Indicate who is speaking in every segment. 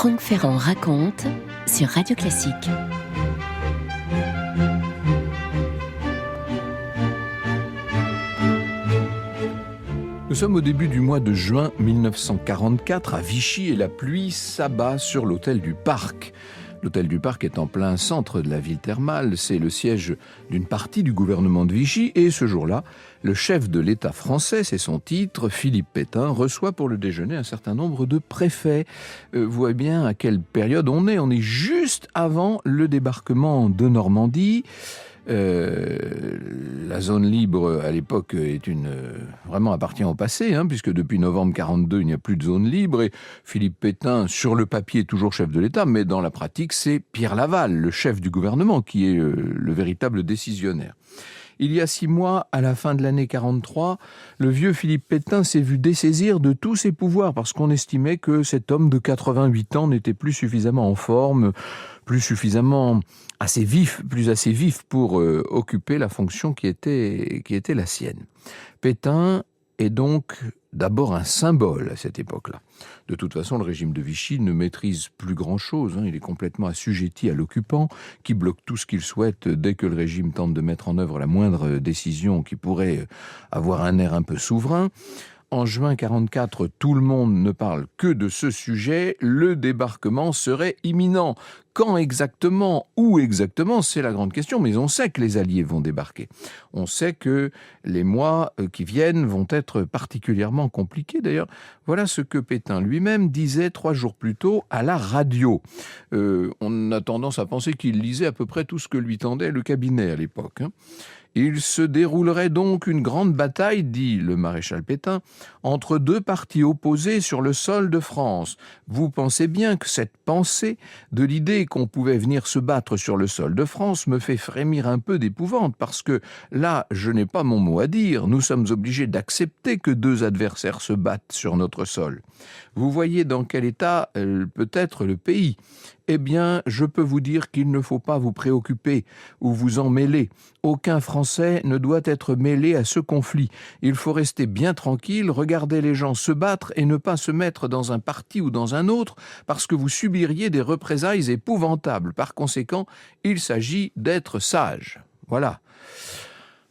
Speaker 1: Franck Ferrand raconte sur Radio Classique.
Speaker 2: Nous sommes au début du mois de juin 1944 à Vichy et la pluie s'abat sur l'hôtel du Parc. L'hôtel du Parc est en plein centre de la ville thermale, c'est le siège d'une partie du gouvernement de Vichy et ce jour-là, le chef de l'État français, c'est son titre, Philippe Pétain, reçoit pour le déjeuner un certain nombre de préfets. Vous voyez bien à quelle période on est juste avant le débarquement de Normandie. La zone libre à l'époque vraiment appartient au passé, puisque depuis novembre 42 il n'y a plus de zone libre et Philippe Pétain sur le papier est toujours chef de l'État, mais dans la pratique c'est Pierre Laval, le chef du gouvernement, qui est le véritable décisionnaire. Il y a 6 mois, à la fin de l'année 43, le vieux Philippe Pétain s'est vu dessaisir de tous ses pouvoirs parce qu'on estimait que cet homme de 88 ans n'était plus suffisamment en forme, plus suffisamment assez vif pour occuper la fonction qui était la sienne. Pétain est donc d'abord un symbole à cette époque-là. De toute façon, le régime de Vichy ne maîtrise plus grand-chose. Il est complètement assujetti à l'occupant, qui bloque tout ce qu'il souhaite dès que le régime tente de mettre en œuvre la moindre décision qui pourrait avoir un air un peu souverain. En juin 1944, tout le monde ne parle que de ce sujet. Le débarquement serait imminent. Quand exactement, où exactement, c'est la grande question. Mais on sait que les Alliés vont débarquer. On sait que les mois qui viennent vont être particulièrement compliqués. D'ailleurs, voilà ce que Pétain lui-même disait 3 jours plus tôt à la radio. On a tendance à penser qu'il lisait à peu près tout ce que lui tendait le cabinet à l'époque. Il se déroulerait donc une grande bataille, dit le maréchal Pétain, entre 2 partis opposés sur le sol de France. Vous pensez bien que cette pensée de l'idée qu'on pouvait venir se battre sur le sol de France me fait frémir un peu d'épouvante, parce que là, je n'ai pas mon mot à dire. Nous sommes obligés d'accepter que 2 adversaires se battent sur notre sol. Vous voyez dans quel état peut être le pays. Eh bien, je peux vous dire qu'il ne faut pas vous préoccuper ou vous en mêler. Aucun Français ne doit être mêlé à ce conflit. Il faut rester bien tranquille, regarder les gens se battre et ne pas se mettre dans un parti ou dans un autre parce que vous subiriez des représailles épouvantables. Par conséquent, il s'agit d'être sage. Voilà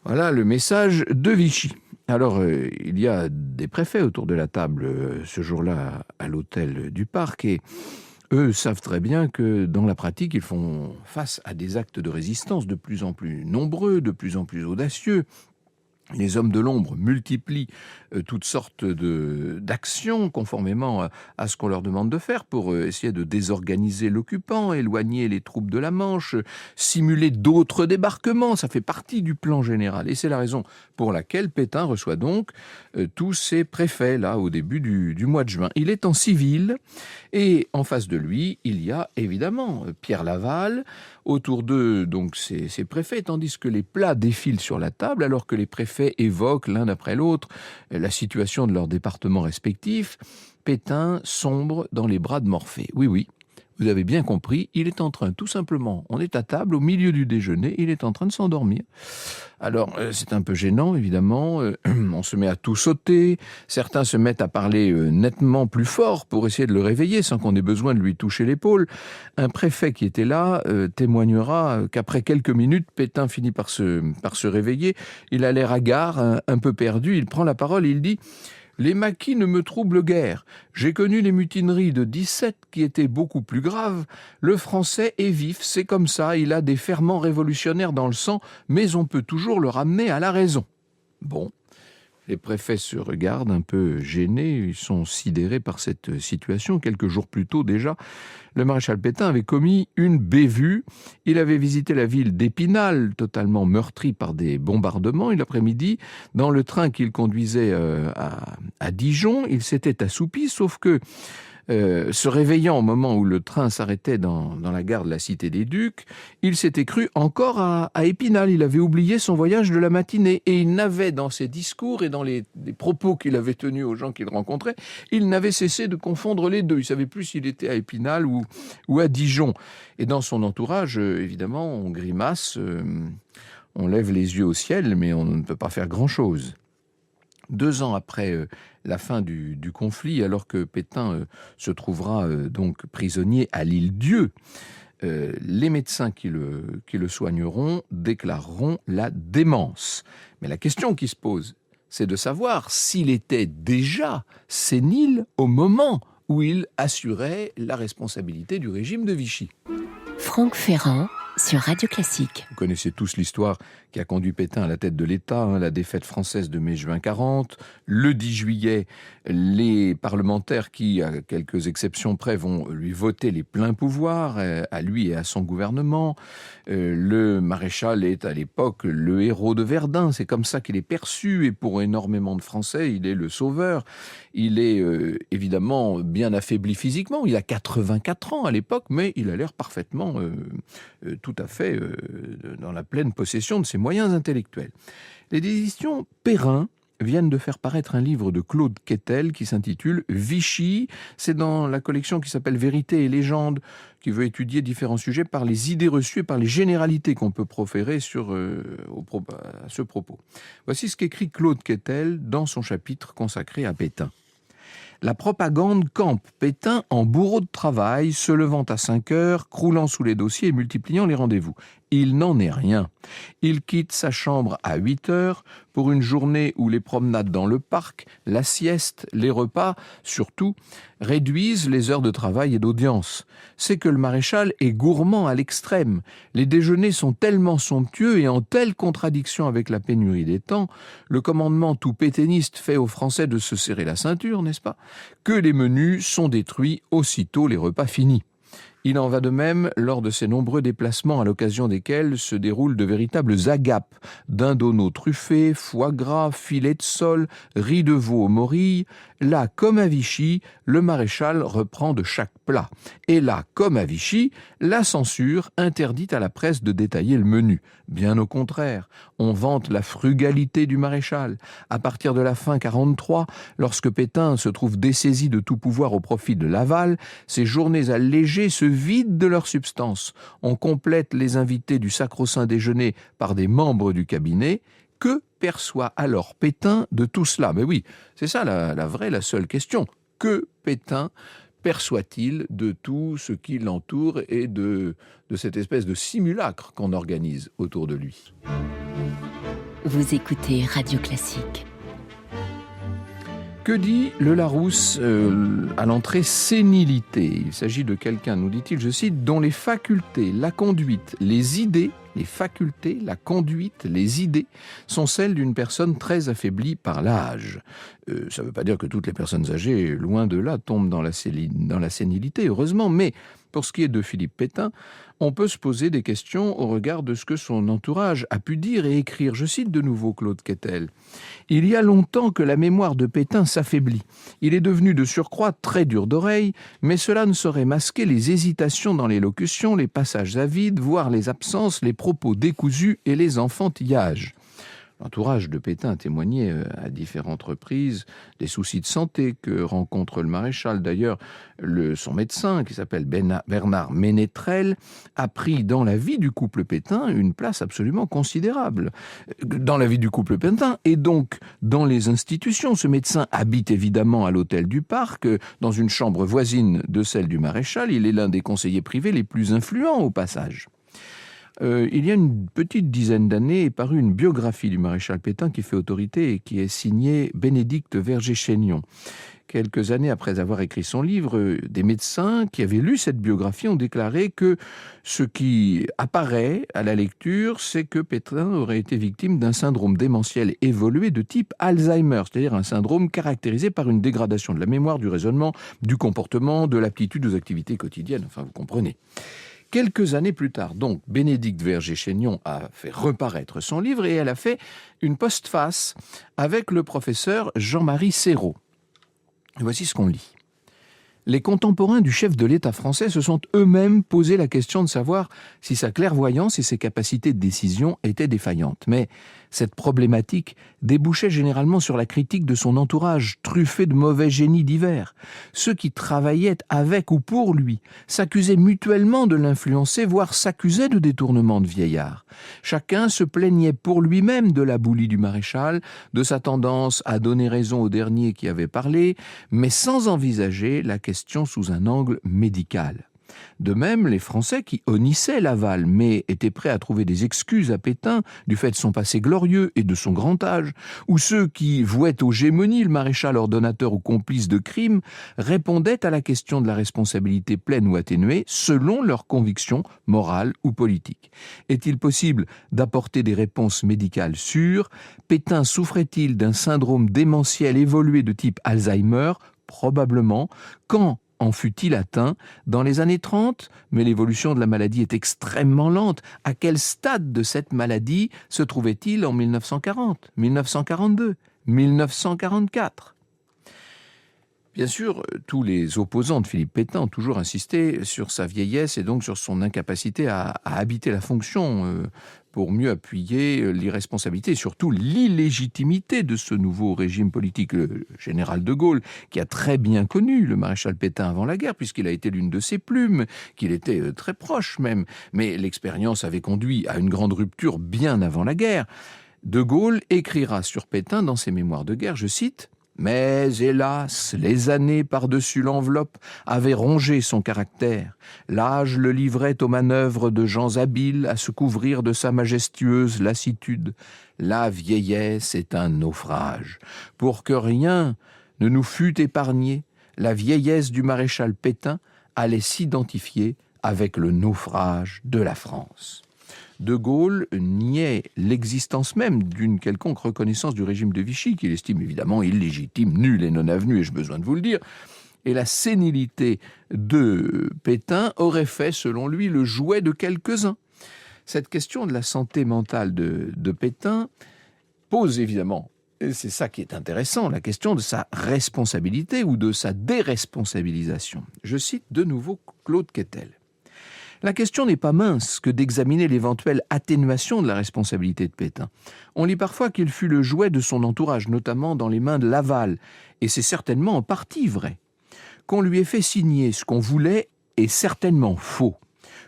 Speaker 2: le message de Vichy. Alors, il y a des préfets autour de la table ce jour-là à l'hôtel du Parc et eux savent très bien que dans la pratique, ils font face à des actes de résistance de plus en plus nombreux, de plus en plus audacieux. Les hommes de l'ombre multiplient toutes sortes d'actions conformément à ce qu'on leur demande de faire pour essayer de désorganiser l'occupant, éloigner les troupes de la Manche, simuler d'autres débarquements. Ça fait partie du plan général. Et c'est la raison pour laquelle Pétain reçoit donc tous ces préfets là au début du mois de juin. Il est en civil et en face de lui, il y a évidemment Pierre Laval. Autour d'eux, donc, ces préfets, tandis que les plats défilent sur la table, alors que les préfets évoquent l'un après l'autre la situation de leurs départements respectifs, Pétain sombre dans les bras de Morphée. Oui, vous avez bien compris, il est en train, tout simplement, on est à table, au milieu du déjeuner, il est en train de s'endormir. Alors, c'est un peu gênant, évidemment, on se met à tout sauter, certains se mettent à parler nettement plus fort pour essayer de le réveiller sans qu'on ait besoin de lui toucher l'épaule. Un préfet qui était là témoignera qu'après quelques minutes, Pétain finit par se réveiller, il a l'air hagard, un peu perdu, il prend la parole et il dit: les maquis ne me troublent guère. J'ai connu les mutineries de 17 qui étaient beaucoup plus graves. Le français est vif, c'est comme ça, il a des ferments révolutionnaires dans le sang, mais on peut toujours le ramener à la raison. Bon, les préfets se regardent un peu gênés, ils sont sidérés par cette situation. Quelques jours plus tôt déjà, le maréchal Pétain avait commis une bévue. Il avait visité la ville d'Épinal, totalement meurtrie par des bombardements. Et l'après-midi, dans le train qu'il conduisait à Dijon, il s'était assoupi, sauf que se réveillant au moment où le train s'arrêtait dans la gare de la Cité des Ducs, il s'était cru encore à Épinal. Il avait oublié son voyage de la matinée et il n'avait, dans ses discours et dans les propos qu'il avait tenus aux gens qu'il rencontrait, il n'avait cessé de confondre les deux. Il ne savait plus s'il était à Épinal ou à Dijon. Et dans son entourage, évidemment, on grimace, on lève les yeux au ciel, mais on ne peut pas faire grand-chose. 2 ans après la fin du conflit, alors que Pétain se trouvera donc prisonnier à l'île Dieu, les médecins qui le soigneront déclareront la démence. Mais la question qui se pose, c'est de savoir s'il était déjà sénile au moment où il assurait la responsabilité du régime de Vichy.
Speaker 1: Franck Ferrand sur Radio Classique.
Speaker 2: Vous connaissez tous l'histoire qui a conduit Pétain à la tête de l'État, la défaite française de mai-juin 40. Le 10 juillet, les parlementaires qui, à quelques exceptions près, vont lui voter les pleins pouvoirs, à lui et à son gouvernement. Le maréchal est à l'époque le héros de Verdun, c'est comme ça qu'il est perçu, et pour énormément de Français, il est le sauveur. Il est évidemment bien affaibli physiquement, il a 84 ans à l'époque, mais il a l'air parfaitement tout à fait dans la pleine possession de ses moyens intellectuels. Les éditions Perrin viennent de faire paraître un livre de Claude Quetel qui s'intitule Vichy. C'est dans la collection qui s'appelle Vérité et légende, qui veut étudier différents sujets par les idées reçues et par les généralités qu'on peut proférer à ce propos. Voici ce qu'écrit Claude Quetel dans son chapitre consacré à Pétain. La propagande campe Pétain en bourreau de travail, se levant à 5 heures, croulant sous les dossiers et multipliant les rendez-vous. Il n'en est rien. Il quitte sa chambre à 8 heures pour une journée où les promenades dans le parc, la sieste, les repas, surtout, réduisent les heures de travail et d'audience. C'est que le maréchal est gourmand à l'extrême. Les déjeuners sont tellement somptueux et en telle contradiction avec la pénurie des temps, le commandement tout pétainiste fait aux Français de se serrer la ceinture, n'est-ce pas, que les menus sont détruits aussitôt les repas finis. Il en va de même lors de ces nombreux déplacements à l'occasion desquels se déroulent de véritables agapes, dindonneaux truffés, foie gras, filets de sole, riz de veau aux morilles. Là, comme à Vichy, le maréchal reprend de chaque plat. Et là, comme à Vichy, la censure interdit à la presse de détailler le menu. Bien au contraire, on vante la frugalité du maréchal. À partir de la fin 43, lorsque Pétain se trouve dessaisi de tout pouvoir au profit de Laval, ses journées allégées se vident de leur substance. On complète les invités du sacro-saint déjeuner par des membres du cabinet. Que perçoit alors Pétain de tout cela? Mais oui, c'est ça la seule question. Que Pétain perçoit-il de tout ce qui l'entoure et de cette espèce de simulacre qu'on organise autour de lui?
Speaker 1: Vous écoutez Radio Classique.
Speaker 2: Que dit le Larousse à l'entrée sénilité? Il s'agit de quelqu'un, nous dit-il, je cite, dont les facultés, la conduite, les idées, les facultés, la conduite, les idées sont celles d'une personne très affaiblie par l'âge. Ça ne veut pas dire que toutes les personnes âgées, loin de là, tombent dans la sénilité, heureusement, mais pour ce qui est de Philippe Pétain, on peut se poser des questions au regard de ce que son entourage a pu dire et écrire. Je cite de nouveau Claude Quetel. « Il y a longtemps que la mémoire de Pétain s'affaiblit. Il est devenu de surcroît très dur d'oreille, mais cela ne saurait masquer les hésitations dans l'élocution, les passages à vide, voire les absences, les propos décousus et les enfantillages. » L'entourage de Pétain a témoigné à différentes reprises des soucis de santé que rencontre le maréchal. D'ailleurs, son médecin, qui s'appelle Bernard Ménétrel, a pris dans la vie du couple Pétain une place absolument considérable. Dans la vie du couple Pétain et donc dans les institutions. Ce médecin habite évidemment à l'hôtel du Parc, dans une chambre voisine de celle du maréchal. Il est l'un des conseillers privés les plus influents au passage. Il y a une petite dizaine d'années est parue une biographie du maréchal Pétain qui fait autorité et qui est signée Bénédicte Verger-Chaignon. Quelques années après avoir écrit son livre, des médecins qui avaient lu cette biographie ont déclaré que ce qui apparaît à la lecture, c'est que Pétain aurait été victime d'un syndrome démentiel évolué de type Alzheimer, c'est-à-dire un syndrome caractérisé par une dégradation de la mémoire, du raisonnement, du comportement, de l'aptitude aux activités quotidiennes. Enfin, vous comprenez. Quelques années plus tard, donc, Bénédicte Verger-Chaignon a fait reparaître son livre et elle a fait une postface avec le professeur Jean-Marie Serrault. Voici ce qu'on lit. Les contemporains du chef de l'État français se sont eux-mêmes posé la question de savoir si sa clairvoyance et ses capacités de décision étaient défaillantes. Mais Cette problématique débouchait généralement sur la critique de son entourage, truffé de mauvais génies divers. Ceux qui travaillaient avec ou pour lui s'accusaient mutuellement de l'influencer, voire s'accusaient de détournement de vieillard. Chacun se plaignait pour lui-même de la boulie du maréchal, de sa tendance à donner raison au dernier qui avait parlé, mais sans envisager la question sous un angle médical. De même, les Français qui honnissaient Laval, mais étaient prêts à trouver des excuses à Pétain du fait de son passé glorieux et de son grand âge, ou ceux qui vouaient aux gémonies le maréchal ordonnateur ou complice de crimes, répondaient à la question de la responsabilité pleine ou atténuée selon leurs convictions morales ou politiques. Est-il possible d'apporter des réponses médicales sûres? Pétain souffrait-il d'un syndrome démentiel évolué de type Alzheimer? Probablement. Quand en fut-il atteint? Dans les années 30, mais l'évolution de la maladie est extrêmement lente. À quel stade de cette maladie se trouvait-il en 1940, 1942, 1944? Bien sûr, tous les opposants de Philippe Pétain ont toujours insisté sur sa vieillesse et donc sur son incapacité à habiter la fonction pour mieux appuyer l'irresponsabilité et surtout l'illégitimité de ce nouveau régime politique. Le général de Gaulle, qui a très bien connu le maréchal Pétain avant la guerre, puisqu'il a été l'une de ses plumes, qu'il était très proche même, mais l'expérience avait conduit à une grande rupture bien avant la guerre. De Gaulle écrira sur Pétain dans ses mémoires de guerre, je cite: « Mais, hélas, les années par-dessus l'enveloppe avaient rongé son caractère. L'âge le livrait aux manœuvres de gens habiles à se couvrir de sa majestueuse lassitude. La vieillesse est un naufrage. Pour que rien ne nous fût épargné, la vieillesse du maréchal Pétain allait s'identifier avec le naufrage de la France. » De Gaulle niait l'existence même d'une quelconque reconnaissance du régime de Vichy, qu'il estime évidemment illégitime, nul et non avenu, ai-je besoin de vous le dire. Et la sénilité de Pétain aurait fait, selon lui, le jouet de quelques-uns. Cette question de la santé mentale de Pétain pose évidemment, et c'est ça qui est intéressant, la question de sa responsabilité ou de sa déresponsabilisation. Je cite de nouveau Claude Quetel. La question n'est pas mince que d'examiner l'éventuelle atténuation de la responsabilité de Pétain. On lit parfois qu'il fut le jouet de son entourage, notamment dans les mains de Laval, et c'est certainement en partie vrai. Qu'on lui ait fait signer ce qu'on voulait est certainement faux.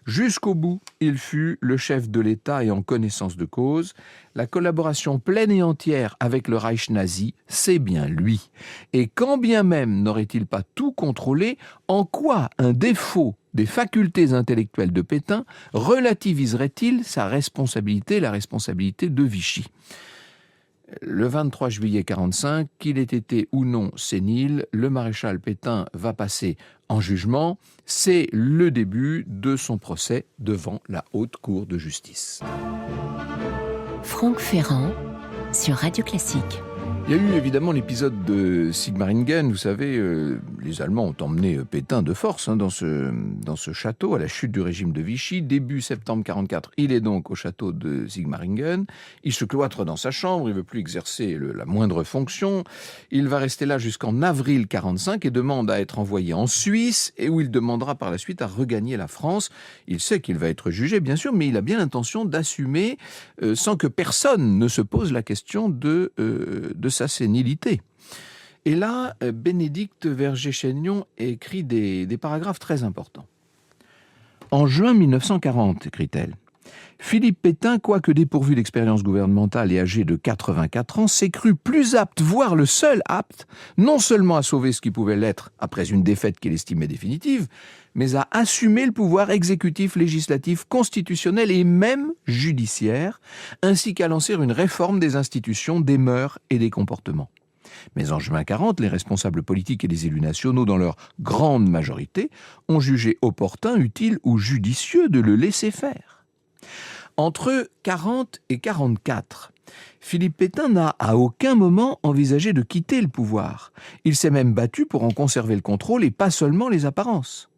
Speaker 2: Jusqu'au bout, il fut le chef de l'État et en connaissance de cause. La collaboration pleine et entière avec le Reich nazi, c'est bien lui. Et quand bien même n'aurait-il pas tout contrôlé, en quoi un défaut des facultés intellectuelles de Pétain relativiserait-il sa responsabilité, la responsabilité de Vichy ? Le 23 juillet 1945, qu'il ait été ou non sénile, le maréchal Pétain va passer en jugement. C'est le début de son procès devant la Haute Cour de justice.
Speaker 1: Franck Ferrand sur Radio Classique.
Speaker 2: Il y a eu évidemment l'épisode de Sigmaringen. Vous savez, les Allemands ont emmené Pétain de force dans ce château à la chute du régime de Vichy. Début septembre 1944, il est donc au château de Sigmaringen. Il se cloître dans sa chambre, il ne veut plus exercer la moindre fonction. Il va rester là jusqu'en avril 1945 et demande à être envoyé en Suisse, et où il demandera par la suite à regagner la France. Il sait qu'il va être jugé, bien sûr, mais il a bien l'intention d'assumer sans que personne ne se pose la question de sa sénilité. Et là, Bénédicte Vergé-Chaignon écrit des paragraphes très importants. En juin 1940, écrit-elle, Philippe Pétain, quoique dépourvu d'expérience gouvernementale et âgé de 84 ans, s'est cru plus apte, voire le seul apte, non seulement à sauver ce qui pouvait l'être après une défaite qu'il estimait définitive, mais à assumer le pouvoir exécutif, législatif, constitutionnel et même judiciaire, ainsi qu'à lancer une réforme des institutions, des mœurs et des comportements. Mais en juin 40, les responsables politiques et les élus nationaux, dans leur grande majorité, ont jugé opportun, utile ou judicieux de le laisser faire. Entre 40 et 44, Philippe Pétain n'a à aucun moment envisagé de quitter le pouvoir. Il s'est même battu pour en conserver le contrôle et pas seulement les apparences.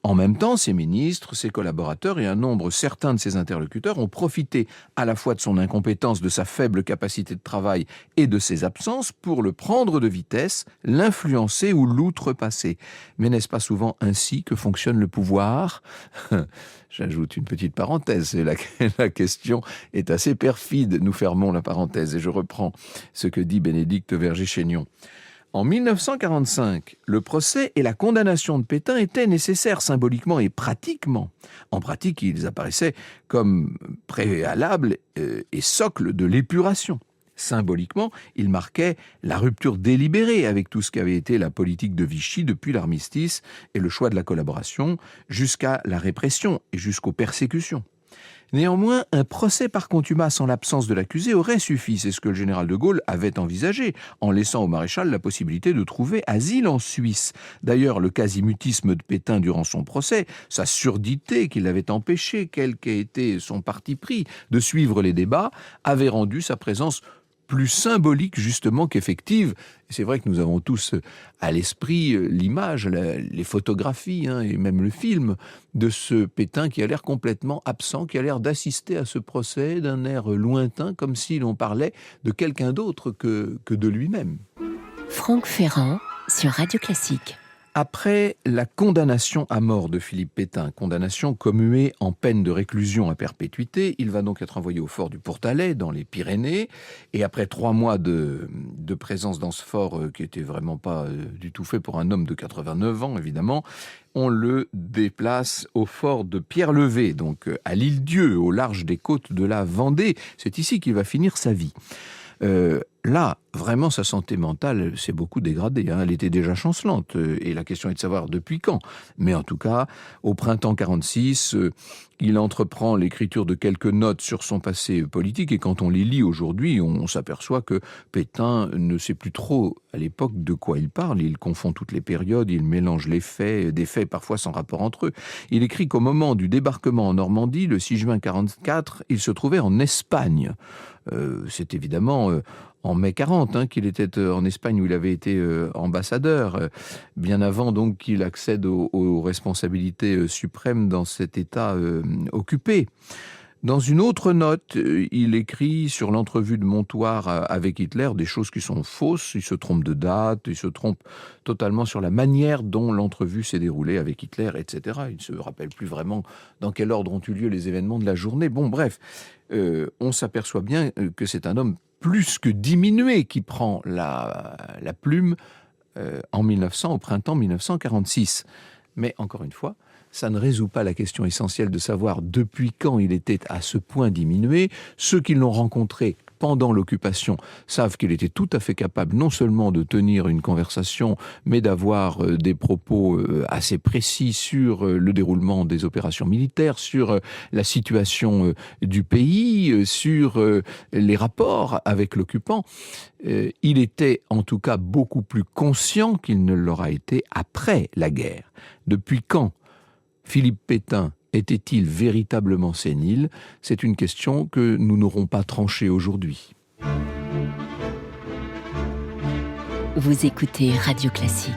Speaker 2: En même temps, ses ministres, ses collaborateurs et un nombre certain de ses interlocuteurs ont profité à la fois de son incompétence, de sa faible capacité de travail et de ses absences pour le prendre de vitesse, l'influencer ou l'outrepasser. Mais n'est-ce pas souvent ainsi que fonctionne le pouvoir ? J'ajoute une petite parenthèse, la question est assez perfide. Nous fermons la parenthèse et je reprends ce que dit Bénédicte Verger-Chénion. En 1945, le procès et la condamnation de Pétain étaient nécessaires symboliquement et pratiquement. En pratique, ils apparaissaient comme préalables et socle de l'épuration. Symboliquement, il marquait la rupture délibérée avec tout ce qu'avait été la politique de Vichy depuis l'armistice et le choix de la collaboration, jusqu'à la répression et jusqu'aux persécutions. Néanmoins, un procès par contumace en l'absence de l'accusé aurait suffi. C'est ce que le général de Gaulle avait envisagé, en laissant au maréchal la possibilité de trouver asile en Suisse. D'ailleurs, le quasi-mutisme de Pétain durant son procès, sa surdité qui l'avait empêché, quel qu'ait été son parti pris, de suivre les débats, avait rendu sa présence plus symbolique justement qu'effective. Et c'est vrai que nous avons tous à l'esprit l'image, les photographies et même le film de ce Pétain qui a l'air complètement absent, qui a l'air d'assister à ce procès d'un air lointain, comme si l'on parlait de quelqu'un d'autre que de lui-même.
Speaker 1: Franck Ferrand sur Radio Classique.
Speaker 2: Après la condamnation à mort de Philippe Pétain, condamnation commuée en peine de réclusion à perpétuité, il va donc être envoyé au fort du Pourtalais, dans les Pyrénées, et après 3 mois de présence dans ce fort, qui n'était vraiment pas du tout fait pour un homme de 89 ans, évidemment, on le déplace au fort de Pierre-Levé, donc à l'Île-Dieu, au large des côtes de la Vendée. C'est ici qu'il va finir sa vie. Là, vraiment, sa santé mentale s'est beaucoup dégradée. Elle était déjà chancelante. Et la question est de savoir depuis quand. Mais en tout cas, au printemps 46, il entreprend l'écriture de quelques notes sur son passé politique. Et quand on les lit aujourd'hui, on s'aperçoit que Pétain ne sait plus trop, à l'époque, de quoi il parle. Il confond toutes les périodes, il mélange les faits, des faits parfois sans rapport entre eux. Il écrit qu'au moment du débarquement en Normandie, le 6 juin 44, il se trouvait en Espagne. C'est évidemment en mai 40 qu'il était en Espagne où il avait été ambassadeur, bien avant donc qu'il accède aux responsabilités suprêmes dans cet État occupé. Dans une autre note, il écrit sur l'entrevue de Montoire avec Hitler des choses qui sont fausses. Il se trompe de date, il se trompe totalement sur la manière dont l'entrevue s'est déroulée avec Hitler, etc. Il ne se rappelle plus vraiment dans quel ordre ont eu lieu les événements de la journée. Bon, bref, on s'aperçoit bien que c'est un homme plus que diminué qui prend la plume en 1900, au printemps 1946. Mais encore une fois, ça ne résout pas la question essentielle de savoir depuis quand il était à ce point diminué. Ceux qui l'ont rencontré pendant l'occupation savent qu'il était tout à fait capable non seulement de tenir une conversation, mais d'avoir des propos assez précis sur le déroulement des opérations militaires, sur la situation du pays, sur les rapports avec l'occupant. Il était en tout cas beaucoup plus conscient qu'il ne l'aura été après la guerre. Depuis quand Philippe Pétain était-il véritablement sénile ? C'est une question que nous n'aurons pas tranchée aujourd'hui.
Speaker 1: Vous écoutez Radio Classique.